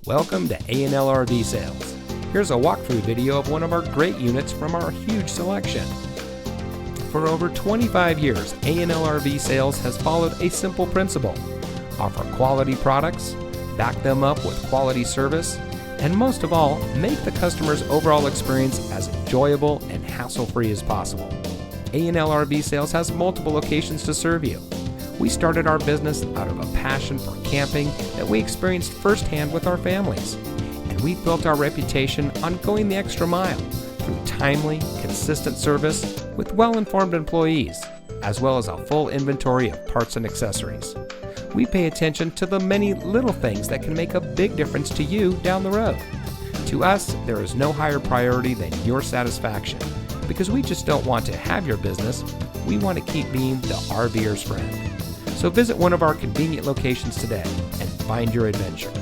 Welcome to A&L RV Sales. Here's a walkthrough video of one of our great units from our huge selection. For over 25 years, A&L RV Sales has followed a simple principle: offer quality products, back them up with quality service, and most of all, make the customer's overall experience as enjoyable and hassle-free as possible. A&L RV Sales has multiple locations to serve you. We started our business out of a passion for camping that we experienced firsthand with our families, and we built our reputation on going the extra mile through timely, consistent service with well-informed employees, as well as a full inventory of parts and accessories. We pay attention to the many little things that can make a big difference to you down the road. To us, there is no higher priority than your satisfaction, because we just don't want to have your business, we want to keep being the RVer's friend. So visit one of our convenient locations today and find your adventure.